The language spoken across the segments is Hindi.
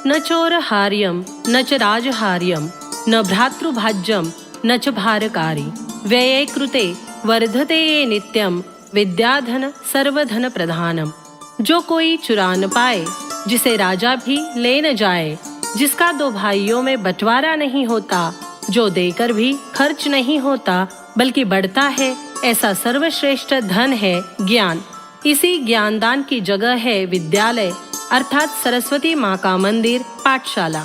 न चोरहार्यम न च राजहार्यम न भ्रातृभाज्यम न च भारकारी व्यये कृते वर्धते ये नित्यम विद्याधन सर्वधन प्रधानम। जो कोई चुरा न पाए, जिसे राजा भी ले न जाए, जिसका दो भाइयों में बंटवारा नहीं होता, जो देकर भी खर्च नहीं होता बल्कि बढ़ता है, ऐसा सर्वश्रेष्ठ धन है ज्ञान। इसी ज्ञानदान की जगह है विद्यालय अर्थात सरस्वती माँ का मंदिर, पाठशाला।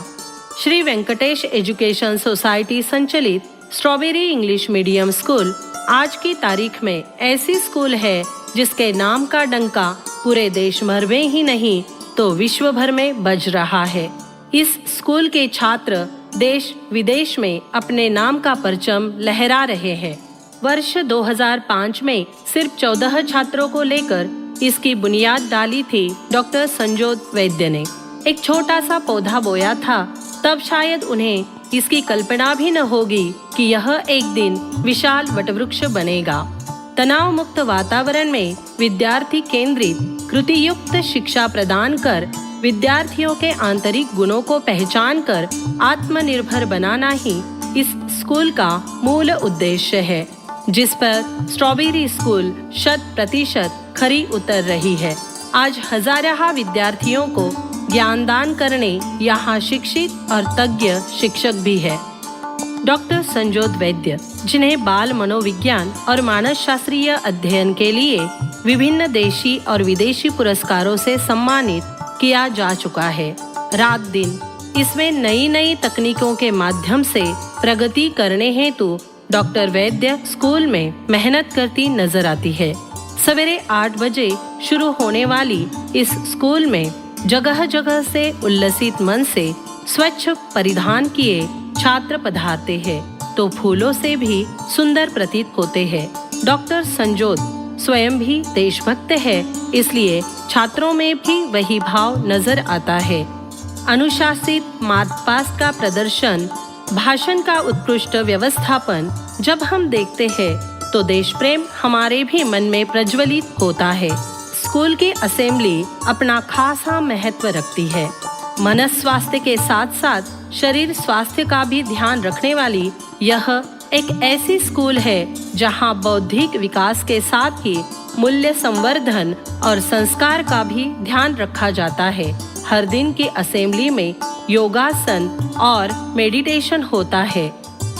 श्री वेंकटेश एजुकेशन सोसाइटी संचालित स्ट्रॉबेरी इंग्लिश मीडियम स्कूल आज की तारीख में ऐसी स्कूल है जिसके नाम का डंका पूरे देश भर में ही नहीं तो विश्व भर में बज रहा है। इस स्कूल के छात्र देश विदेश में अपने नाम का परचम लहरा रहे हैं। वर्ष 2005 में सिर्फ 14 छात्रों को लेकर इसकी बुनियाद डाली थी डॉक्टर संजोत वैद्य ने। एक छोटा सा पौधा बोया था, तब शायद उन्हें इसकी कल्पना भी न होगी कि यह एक दिन विशाल वटवृक्ष बनेगा। तनाव मुक्त वातावरण में विद्यार्थी केंद्रित कृतियुक्त शिक्षा प्रदान कर विद्यार्थियों के आंतरिक गुणों को पहचान कर आत्मनिर्भर बनाना ही इस स्कूल का मूल उद्देश्य है, जिस पर स्ट्रॉबेरी स्कूल 100% खरी उतर रही है। आज हजारों विद्यार्थियों को ज्ञानदान करने यहाँ शिक्षित और तज्ञ शिक्षक भी है। डॉक्टर संजोत वैद्य, जिन्हें बाल मनोविज्ञान और मानसशास्त्रीय अध्ययन के लिए विभिन्न देशी और विदेशी पुरस्कारों से सम्मानित किया जा चुका है, रात दिन इसमें नई नई तकनीकों के माध्यम से प्रगति करने हेतु डॉक्टर वैद्य स्कूल में मेहनत करती नजर आती है। सवेरे 8 बजे शुरू होने वाली इस स्कूल में जगह जगह से उल्लसित मन से स्वच्छ परिधान किए छात्र पधारते हैं तो फूलों से भी सुंदर प्रतीत होते हैं। डॉक्टर संजोत स्वयं भी देशभक्त है, इसलिए छात्रों में भी वही भाव नजर आता है। अनुशासित मार्गपास का प्रदर्शन, भाषण का उत्कृष्ट व्यवस्थापन जब हम देखते हैं तो देश प्रेम हमारे भी मन में प्रज्वलित होता है। स्कूल की असेंबली अपना खासा महत्व रखती है। मन स्वास्थ्य के साथ साथ शरीर स्वास्थ्य का भी ध्यान रखने वाली यह एक ऐसी स्कूल है जहां बौद्धिक विकास के साथ ही मूल्य संवर्धन और संस्कार का भी ध्यान रखा जाता है। हर दिन की असेंबली में योगासन और मेडिटेशन होता है।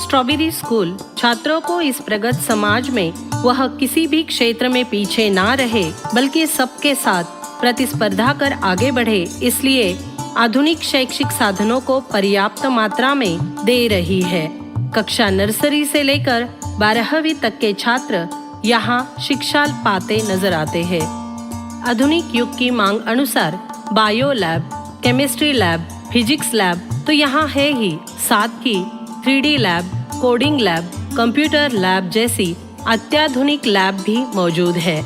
स्ट्रॉबेरी स्कूल छात्रों को इस प्रगत समाज में वह किसी भी क्षेत्र में पीछे ना रहे बल्कि सबके साथ प्रतिस्पर्धा कर आगे बढ़े, इसलिए आधुनिक शैक्षिक साधनों को पर्याप्त मात्रा में दे रही है। कक्षा नर्सरी से लेकर 12वीं तक के छात्र यहाँ शिक्षा पाते नजर आते हैं। आधुनिक युग की मांग अनुसार bio lab, chemistry lab, physics lab तो यहाँ है ही, साथ ही 3D lab, coding lab, computer lab जैसी अत्याधुनिक लैब भी मौजूद है।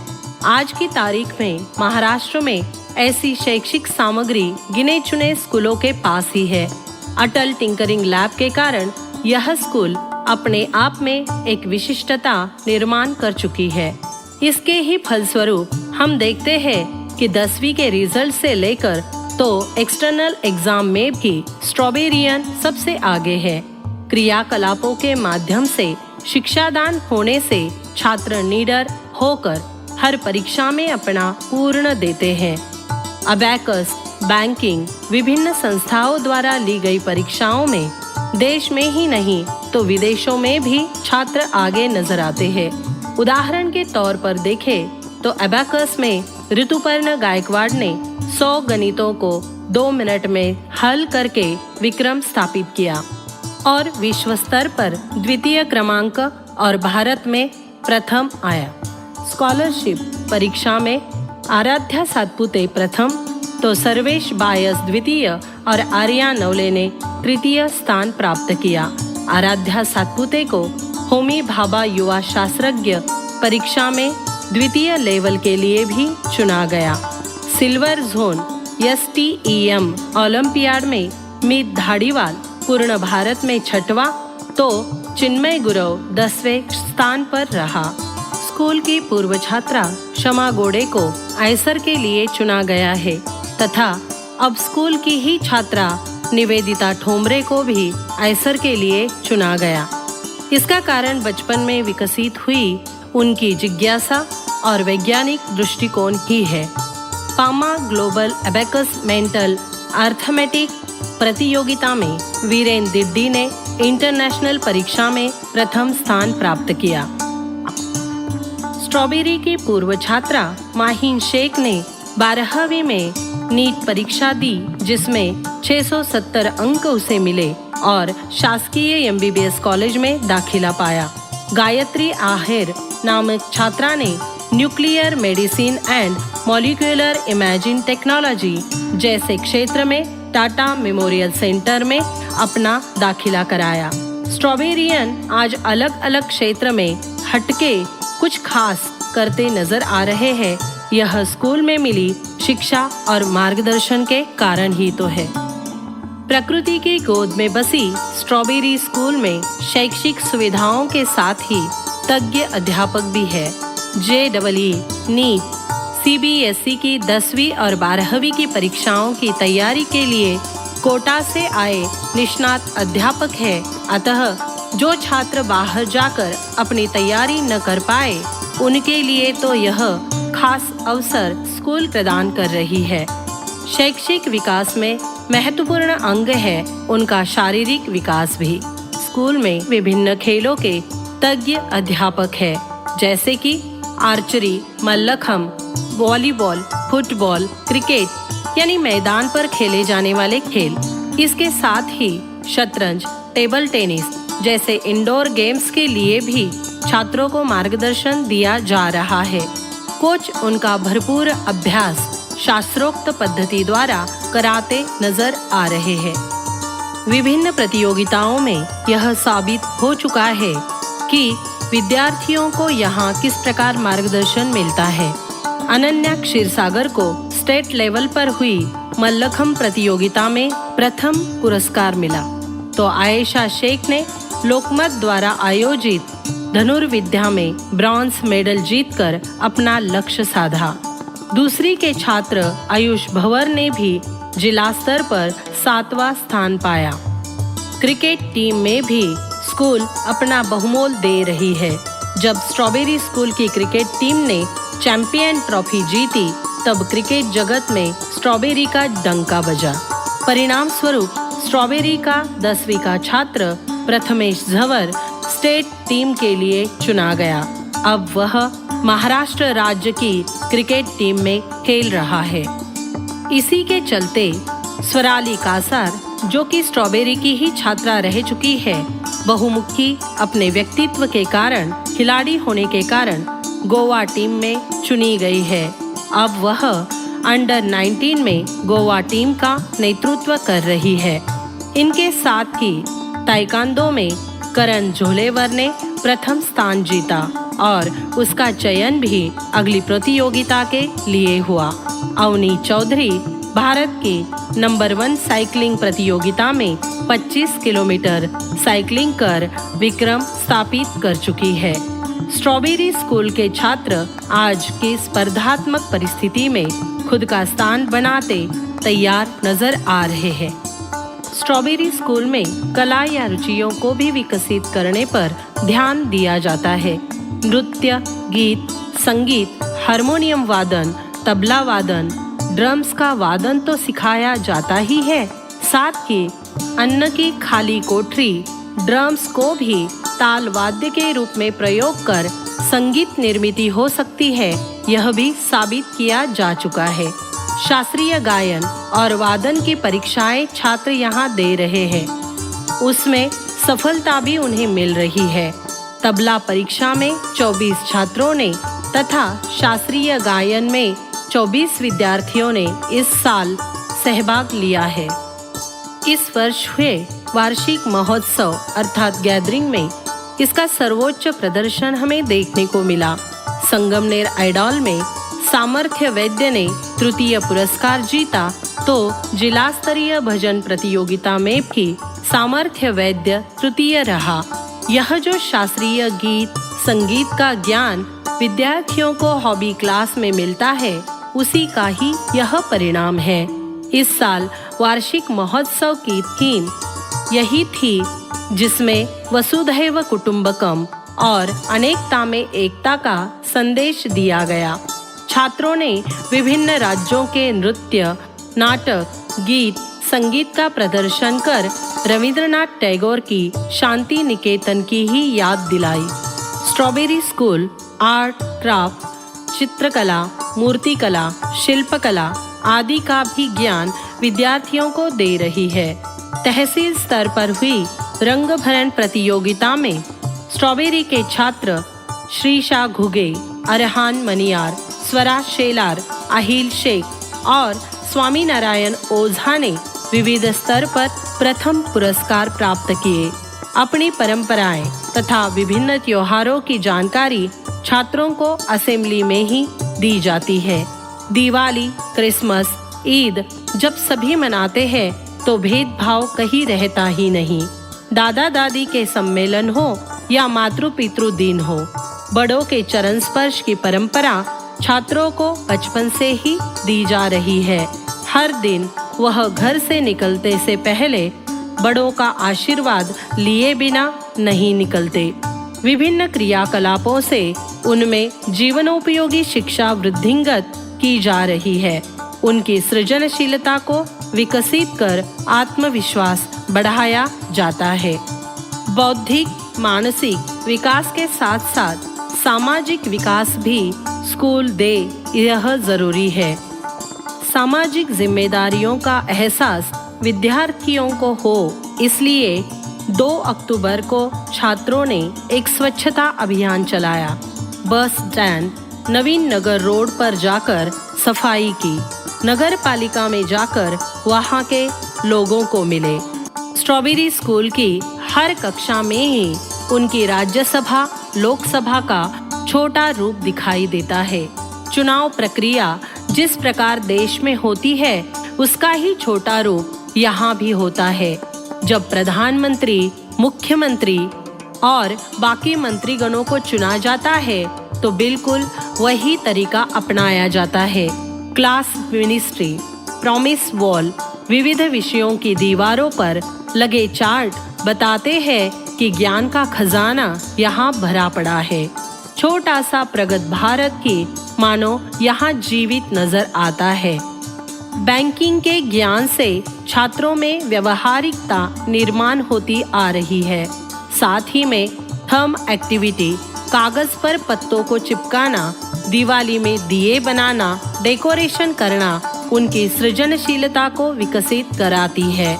आज की तारीख में महाराष्ट्र में ऐसी शैक्षिक सामग्री गिने चुने स्कूलों के पास ही है। अटल टिंकरिंग लैब के कारण यह स्कूल अपने आप में एक विशिष्टता निर्माण कर चुकी है। इसके ही फलस्वरूप हम देखते हैं कि 10वीं के रिजल्ट से लेकर तो एक्सटर्नल एग्जाम में भी स्ट्रॉबेरियन सबसे आगे है। क्रियाकलापों के माध्यम से शिक्षादान होने से छात्र निडर होकर हर परीक्षा में अपना पूर्ण देते हैं। अबैकस, बैंकिंग, विभिन्न संस्थाओं द्वारा ली गई परीक्षाओं में देश में ही नहीं तो विदेशों में भी छात्र आगे नजर आते हैं। उदाहरण के तौर पर देखें तो अबैकस में ऋतुपर्ण गायकवाड़ ने 100 गणितों को 2 मिनट में हल करके विक्रम स्थापित किया और विश्व स्तर पर द्वितीय क्रमांक और भारत में प्रथम आया। स्कॉलरशिप परीक्षा में आराध्या सातपुते प्रथम तो सर्वेश बायस द्वितीय और आर्या नवले ने तृतीय स्थान प्राप्त किया। आराध्या सातपुते को होमी भाभा युवा शास्त्रज्ञ परीक्षा में द्वितीय लेवल के लिए भी चुना गया। सिल्वर जोन STEM ओलंपियाड में मीत धाड़ीवाल पूर्ण भारत में 6वां तो चिन्मय गुरव 10वें स्थान पर रहा। स्कूल की पूर्व छात्रा शमा गोडे को आयसर के लिए चुना गया है तथा अब स्कूल की ही छात्रा निवेदिता ठोमरे को भी आयसर के लिए चुना गया। इसका कारण बचपन में विकसित हुई उनकी जिज्ञासा और वैज्ञानिक दृष्टिकोण ही है। पामा ग्लोबल एबेकस मेंटल अर्थमेटिक प्रतियोगिता में वीरेन दिड्डी ने इंटरनेशनल परीक्षा में प्रथम स्थान प्राप्त किया। स्ट्रॉबेरी की पूर्व छात्रा माहीन शेख ने 12वीं में नीट परीक्षा दी, जिसमें 670 अंक उसे मिले और शासकीय MBBS कॉलेज में दाखिला पाया। गायत्री आहेर नामक छात्रा ने nuclear medicine and molecular imaging technology जैसे क्षेत्र में टाटा मेमोरियल सेंटर में अपना दाखिला कराया। स्ट्रॉबेरियन आज अलग अलग क्षेत्र में हटके कुछ खास करते नजर आ रहे हैं। यह स्कूल में मिली शिक्षा और मार्गदर्शन के कारण ही तो है। प्रकृति की गोद में बसी स्ट्रॉबेरी स्कूल में शैक्षिक सुविधाओं के साथ ही तज्ञ अध्यापक भी है। JEE, नीट, CBSE की 10वीं और 12वीं की परीक्षाओं की तैयारी के लिए कोटा से आए निष्णात अध्यापक है। अतः जो छात्र बाहर जाकर अपनी तैयारी न कर पाए, उनके लिए तो यह खास अवसर स्कूल प्रदान कर रही है। शैक्षिक विकास में महत्वपूर्ण अंग है उनका शारीरिक विकास भी। स्कूल में विभिन्न खेलों के तज्ञ अध्यापक है, जैसे कि archery, mallakhamb, volleyball, football, cricket यानी मैदान पर खेले जाने वाले खेल। इसके साथ ही शतरंज, टेबल टेनिस जैसे इंडोर गेम्स के लिए भी छात्रों को मार्गदर्शन दिया जा रहा है। कोच उनका भरपूर अभ्यास शास्त्रोक्त पद्धति द्वारा कराते नजर आ रहे हैं। विभिन्न प्रतियोगिताओं में यह साबित हो चुका है कि विद्यार्थियों को यहाँ किस प्रकार मार्गदर्शन मिलता है। अनन्या क्षीरसागर को स्टेट लेवल पर हुई मल्लखंब प्रतियोगिता में प्रथम पुरस्कार मिला, तो आयशा शेख ने लोकमत द्वारा आयोजित धनुर्विद्या में ब्रॉन्ज मेडल जीतकर अपना लक्ष्य साधा। दूसरी के छात्र आयुष भंवर ने भी जिला स्तर पर 7वां स्थान पाया। क्रिकेट टीम में भी स्कूल अपना बहुमोल दे रही है। जब स्ट्रॉबेरी स्कूल की क्रिकेट टीम ने चैंपियन ट्रॉफी जीती, तब क्रिकेट जगत में स्ट्रॉबेरी का डंका बजा। परिणाम स्वरूप स्ट्रॉबेरी का 10वीं का छात्र प्रथमेश झंवर स्टेट टीम के लिए चुना गया। अब वह महाराष्ट्र राज्य की क्रिकेट टीम में खेल रहा है। इसी के चलते स्वराली कासार, जो कि स्ट्रॉबेरी की ही छात्रा रह चुकी है, बहुमुखी अपने व्यक्तित्व के कारण, खिलाड़ी होने के कारण गोवा टीम में चुनी गई है। अब वह अंडर 19 में गोवा टीम का नेतृत्व कर रही है। इनके साथ ही ताइक्वांडो में करण झोलेवर ने प्रथम स्थान जीता और उसका चयन भी अगली प्रतियोगिता के लिए हुआ। अवनी चौधरी भारत की नंबर 1 साइकिलिंग प्रतियोगिता में 25 किलोमीटर साइकिलिंग कर विक्रम स्थापित कर चुकी है। स्ट्रॉबेरी स्कूल के छात्र आज की स्पर्धात्मक परिस्थिति में खुद का स्थान बनाते तैयार नजर आ रहे हैं। स्ट्रॉबेरी स्कूल में कला या रुचियों को भी विकसित करने पर ध्यान दिया जाता है। नृत्य, गीत, संगीत, हारमोनियम वादन, तबला वादन, ड्रम्स का वादन तो सिखाया जाता ही है, साथ ही अन्न की खाली कोठरी ड्रम्स को भी ताल वाद्य के रूप में प्रयोग कर संगीत निर्मित हो सकती है, यह भी साबित किया जा चुका है। शास्त्रीय गायन और वादन की परीक्षाएं छात्र यहाँ दे रहे हैं, उसमें सफलता भी उन्हें मिल रही है। तबला परीक्षा में 24 छात्रों ने तथा शास्त्रीय गायन में 24 विद्यार्थियों ने इस साल सहभाग लिया है। इस वर्ष हुए वार्षिक महोत्सव अर्थात गैदरिंग में इसका सर्वोच्च प्रदर्शन हमें देखने को मिला। संगमनेर आइडॉल में सामर्थ्य वैद्य ने तृतीय पुरस्कार जीता, तो जिला स्तरीय भजन प्रतियोगिता में भी सामर्थ्य वैद्य तृतीय रहा। यह जो शास्त्रीय गीत संगीत का ज्ञान विद्यार्थियों को हॉबी क्लास में मिलता है, उसी का ही यह परिणाम है। इस साल वार्षिक महोत्सव की थीम यही थी, जिसमें वसुधैव कुटुंबकम और अनेकता में एकता का संदेश दिया गया। छात्रों ने विभिन्न राज्यों के नृत्य, नाटक, गीत, संगीत का प्रदर्शन कर रविंद्रनाथ टैगोर की शांति निकेतन की ही याद दिलाई। स्ट्रॉबेरी स्कूल आर्ट, क्राफ्ट, चित्रकला, मूर्तिकला, शिल्पकला आदि का भी ज्ञान विद्यार्थियों को दे रही है। तहसील स्तर पर हुई रंग भरण प्रतियोगिता में स्ट्रॉबेरी के छात्र श्रीशा घुगे, अरहान मनियार, स्वरा शेलार, अहिल शेख और स्वामी नारायण ओझा ने विविध स्तर पर प्रथम पुरस्कार प्राप्त किए। अपनी परंपराएं तथा विभिन्न त्योहारों की जानकारी छात्रों को असेंबली में ही दी जाती है। दिवाली, क्रिसमस, ईद जब सभी मनाते हैं तो भेदभाव कहीं रहता ही नहीं। दादा दादी के सम्मेलन हो या मातृ पितृ दिन हो, बड़ों के चरण स्पर्श की परंपरा छात्रों को बचपन से ही दी जा रही है। हर दिन वह घर से निकलते से पहले बड़ों का आशीर्वाद लिए बिना नहीं निकलते। विभिन्न क्रियाकलापों से उनमें जीवनोपयोगी शिक्षा वृद्धिंगत की जा रही है। उनकी सृजनशीलता को विकसित कर आत्मविश्वास बढ़ाया जाता है। बौद्धिक, मानसिक विकास के साथ साथ सामाजिक विकास भी स्कूल दे, यह जरूरी है। सामाजिक जिम्मेदारियों का एहसास विद्यार्थियों को हो, इसलिए 2 अक्टूबर को छात्रों ने एक स्वच्छता अभियान चलाया। बस स्टैंड, नवीन नगर रोड पर जाकर सफाई की, नगर पालिका में जाकर वहां के लोगों को मिले। स्ट्रॉबेरी स्कूल की हर कक्षा में ही उनकी राज्यसभा, लोकसभा का छोटा रूप दिखाई देता है। चुनाव प्रक्रिया जिस प्रकार देश में होती है, उसका ही छोटा रूप यहाँ भी होता है। जब प्रधानमंत्री, मुख्यमंत्री और बाकी मंत्रीगणों को चुना जाता है तो बिल्कुल वही तरीका अपनाया जाता है। क्लास मिनिस्ट्री, प्रॉमिस वॉल, विविध विषयों की दीवारों पर लगे चार्ट बताते हैं कि ज्ञान का खजाना यहाँ भरा पड़ा है। छोटा सा प्रगत भारत की मानो यहाँ जीवित नजर आता है। बैंकिंग के ज्ञान से छात्रों में व्यवहारिकता निर्माण होती आ रही है। साथ ही में थंब एक्टिविटी, कागज पर पत्तों को चिपकाना, दिवाली में दिए बनाना, डेकोरेशन करना उनकी सृजनशीलता को विकसित कराती है।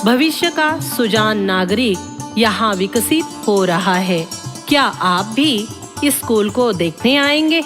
भविष्य का सुजान नागरिक यहाँ विकसित हो रहा है। क्या आप भी इस स्कूल को देखने आएंगे?